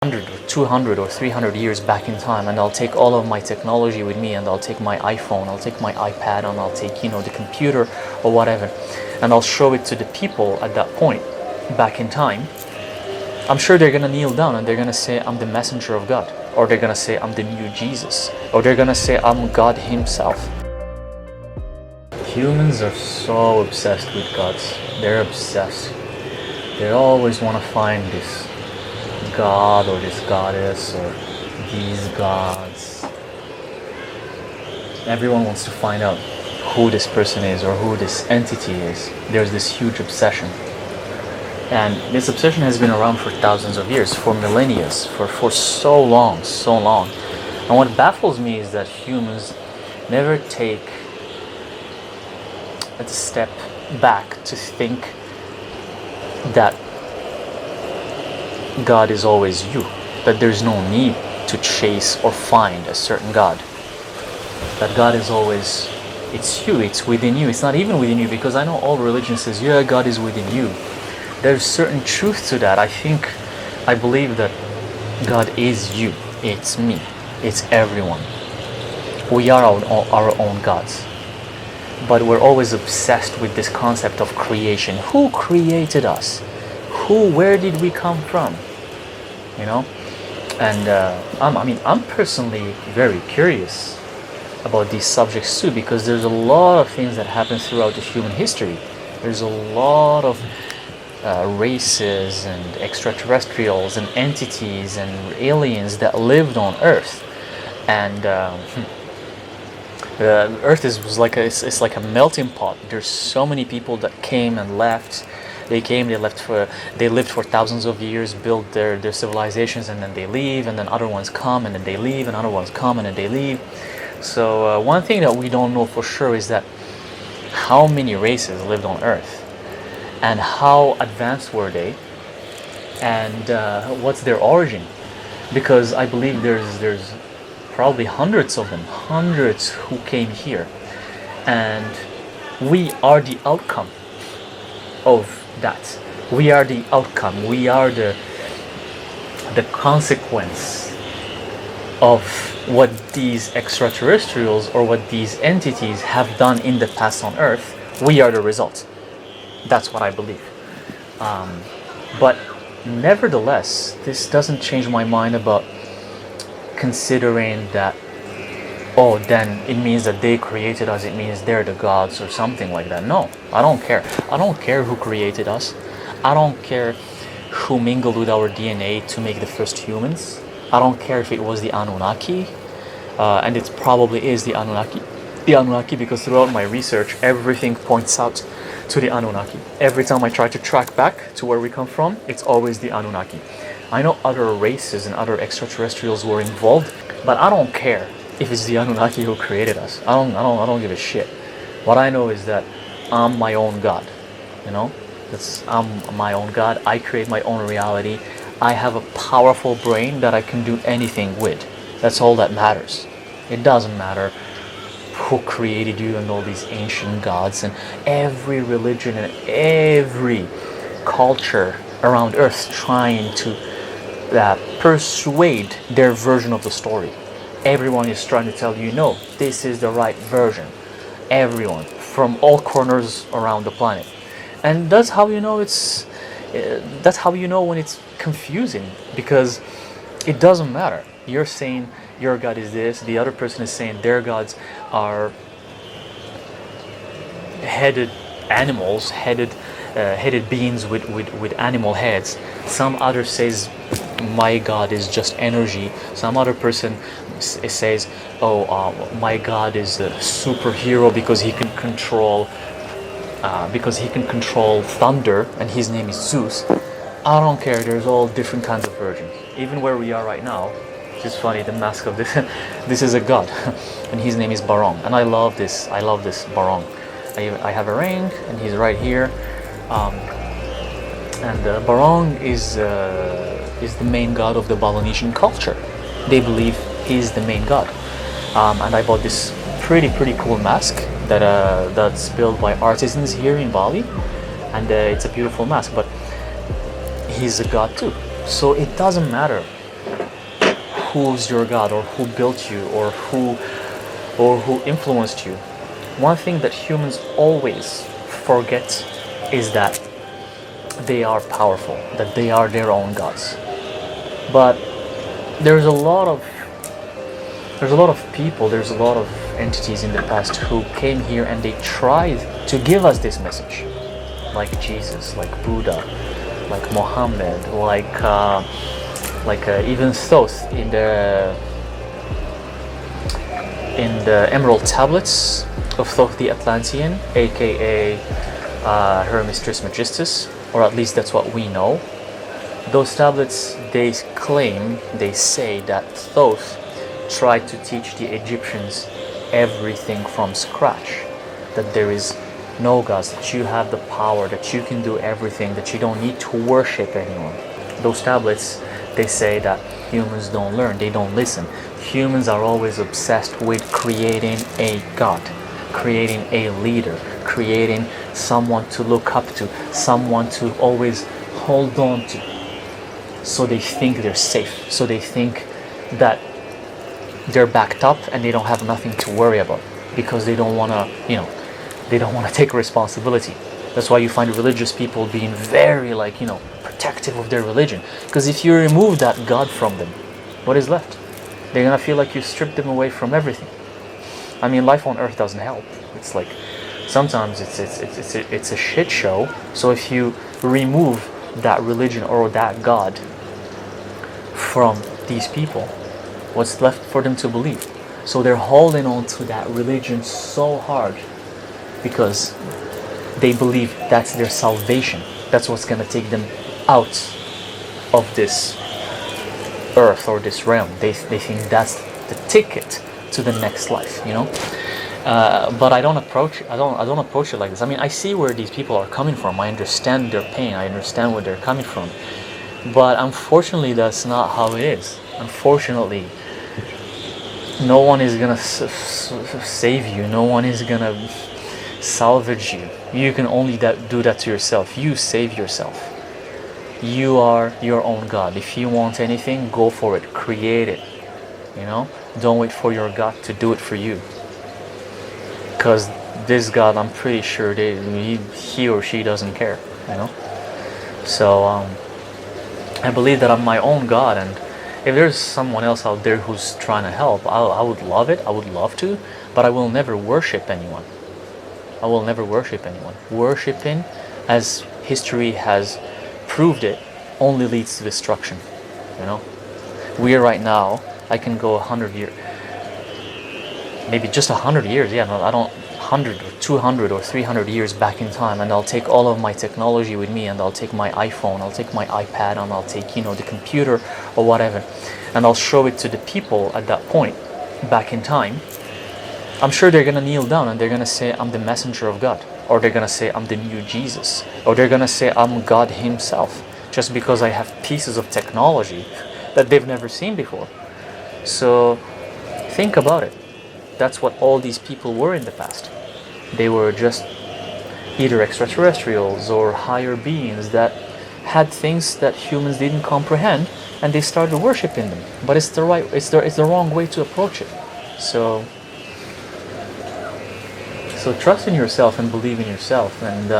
100 or 200 or 300 years back in time, and I'll take all of my technology with me, and I'll take my iPhone, I'll take my iPad, and I'll take, the computer or whatever, and I'll show it to the people at that point back in time, I'm sure they're gonna kneel down and they're gonna say, I'm the messenger of God, or they're gonna say, I'm the new Jesus, or they're gonna say, I'm God himself. Humans are so obsessed with gods. They're obsessed. They always want to find this god or this goddess or these gods. Everyone wants to find out who this person is or who this entity is. There's this huge obsession. And this obsession has been around for thousands of years, for millennia, for so long. And what baffles me is that humans never take a step back to think that God is always you, that there's no need to chase or find a certain God, that God is always, it's you, it's within you. It's not even within you, because I know all religion says, yeah, God is within you. There's certain truth to that. I believe that God is you, it's me, it's everyone. We are our own gods. But we're always obsessed with this concept of creation. Who created us? Where did we come from? And I'm personally very curious about these subjects too, because there's a lot of things that happen throughout the human history. There's a lot of races and extraterrestrials and entities and aliens that lived on Earth, and Earth is like a melting pot. There's so many people that came and left. They lived for thousands of years, built their civilizations, and then they leave, and then other ones come, and then they leave, and other ones come, and then they leave. So one thing that we don't know for sure is that how many races lived on Earth, and how advanced were they, and what's their origin? Because I believe there's probably hundreds of them, who came here, and we are the outcome of that. We are the outcome. We are the consequence of what these extraterrestrials or what these entities have done in the past on Earth. We are the result. That's what I believe. But nevertheless, this doesn't change my mind about considering that, then it means that they created us, it means they're the gods or something like that. No, I don't care. I don't care who created us. I don't care who mingled with our DNA to make the first humans. I don't care if it was the Anunnaki, and it probably is the Anunnaki, because throughout my research, everything points out to the Anunnaki. Every time I try to track back to where we come from, it's always the Anunnaki. I know other races and other extraterrestrials were involved, but I don't care if it's the Anunnaki who created us. I don't give a shit. What I know is that I'm my own God. I'm my own God. I create my own reality. I have a powerful brain that I can do anything with. That's all that matters. It doesn't matter who created you and all these ancient gods, and every religion and every culture around Earth trying to persuade their version of the story. Everyone is trying to tell you, no, this is the right version. Everyone, from all corners around the planet. And that's how you know when it's confusing, because it doesn't matter. You're saying your God is this, the other person is saying their gods are headed animals, headed beings with animal heads. Some other says my God is just energy. Some other person says, my God is a superhero because he can control thunder, and his name is Zeus. I don't care. There's all different kinds of versions. Even where we are right now, which is funny, the mask of this this is a god, and his name is Barong, and I love this Barong. I have a ring, and he's right here. And Barong is the main god of the Balinesian culture. They believe he's the main god. And I bought this pretty cool mask that's built by artisans here in Bali, and it's a beautiful mask. But he's a god too. So it doesn't matter who's your God, or who built you, or who influenced you. One thing that humans always forget is that they are powerful, that they are their own gods. But there's a lot of people, there's a lot of entities in the past who came here and they tried to give us this message, like Jesus, like Buddha, like Muhammad, like even Thoth in the Emerald Tablets of Thoth the Atlantean, aka Hermes Trismegistus, or at least that's what we know. Those tablets, they say that Thoth tried to teach the Egyptians everything from scratch, that there is no gods, that you have the power, that you can do everything, that you don't need to worship anyone. Those tablets, they say that humans don't learn, they don't listen. Humans are always obsessed with creating a god, creating a leader, creating someone to look up to, someone to always hold on to. So they think they're safe, so they think that they're backed up and they don't have nothing to worry about, because they don't want to, they don't want to take responsibility. That's why you find religious people being very protective of their religion, because if you remove that God from them, what is left? They're gonna feel like you stripped them away from everything. I mean, life on earth doesn't help. It's like sometimes it's a shit show. So if you remove that religion or that God from these people, what's left for them to believe? So they're holding on to that religion so hard because they believe that's their salvation. That's what's going to take them out of this earth or this realm. They think that's the ticket to the next life, But I don't approach it like this. I mean, I see where these people are coming from. I understand their pain. I understand where they're coming from. But unfortunately, that's not how it is. Unfortunately, no one is gonna save you. No one is gonna salvage you. You can only do that to yourself. You save yourself. You are your own God. If you want anything, go for it. Create it. Don't wait for your God to do it for you. Because this God, I'm pretty sure he or she doesn't care. So I believe that I'm my own God, and if there's someone else out there who's trying to help, I would love it. I would love to, but I will never worship anyone. I will never worship anyone. Worshipping, as history has proved it, only leads to destruction. We are right now, I can go 100 years, maybe just 100 years, I don't 100 or 200 or 300 years back in time, and I'll take all of my technology with me, and I'll take my iPhone, I'll take my iPad, and I'll take the computer or whatever, and I'll show it to the people at that point back in time. I'm sure they're gonna kneel down and they're gonna say, I'm the messenger of God, or they're gonna say, I'm the new Jesus, or they're gonna say, I'm God himself, just because I have pieces of technology that they've never seen before. So think about it. That's what all these people were in the past. They were just either extraterrestrials or higher beings that had things that humans didn't comprehend, and they started worshiping them. But it's the wrong way to approach it. So trust in yourself and believe in yourself, and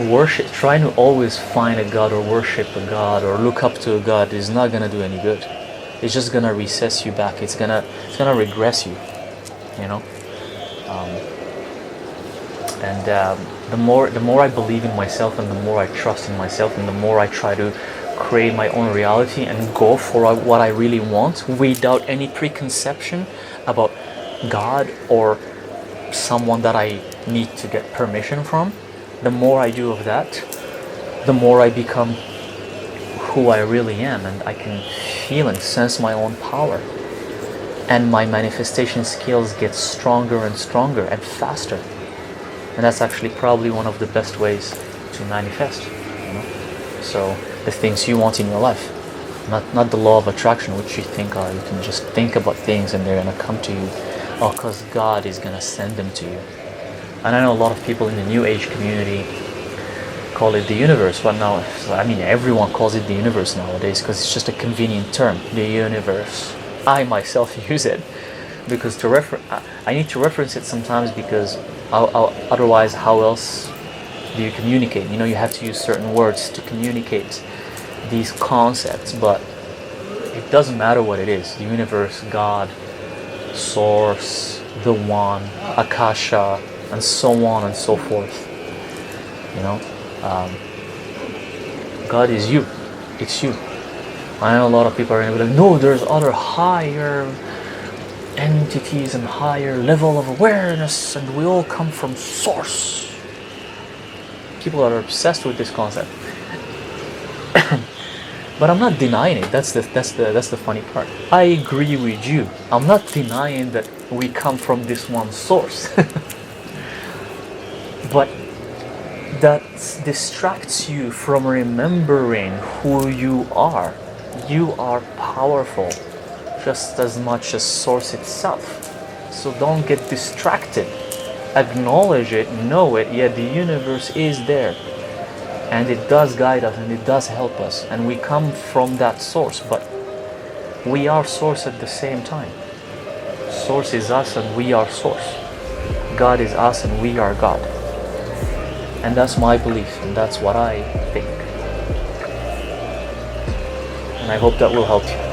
worship. Trying to always find a God or worship a God or look up to a God is not gonna do any good. It's just gonna recess you back. It's gonna regress you, the more I believe in myself, and the more I trust in myself, and the more I try to create my own reality and go for what I really want without any preconception about God or someone that I need to get permission from. The more I do of that, the more I become who I really am, and I can feel and sense my own power, and my manifestation skills get stronger and stronger and faster. And that's actually probably one of the best ways to manifest, So the things you want in your life, not the law of attraction, which you think you can just think about things and they're gonna come to you, because God is gonna send them to you. And I know a lot of people in the New Age community call it the universe. But now, I mean, everyone calls it the universe nowadays because it's just a convenient term, the universe. I myself use it because I need to reference it sometimes because otherwise, how else do you communicate? You have to use certain words to communicate these concepts, but it doesn't matter what it is. The universe, God, source, the one, Akasha, and so on and so forth. God is you. It's you. I know a lot of people are going to be like, no, there's other higher entities and higher level of awareness, and we all come from source. People are obsessed with this concept. But I'm not denying it. That's the funny part. I agree with you. I'm not denying that we come from this one source. But that distracts you from remembering who you are. You are powerful just as much as source itself. So don't get distracted. Acknowledge it, know it, yet the universe is there. And it does guide us and it does help us. And we come from that source, but we are source at the same time. Source is us and we are source. God is us and we are God. And that's my belief and that's what I think. And I hope that will help you.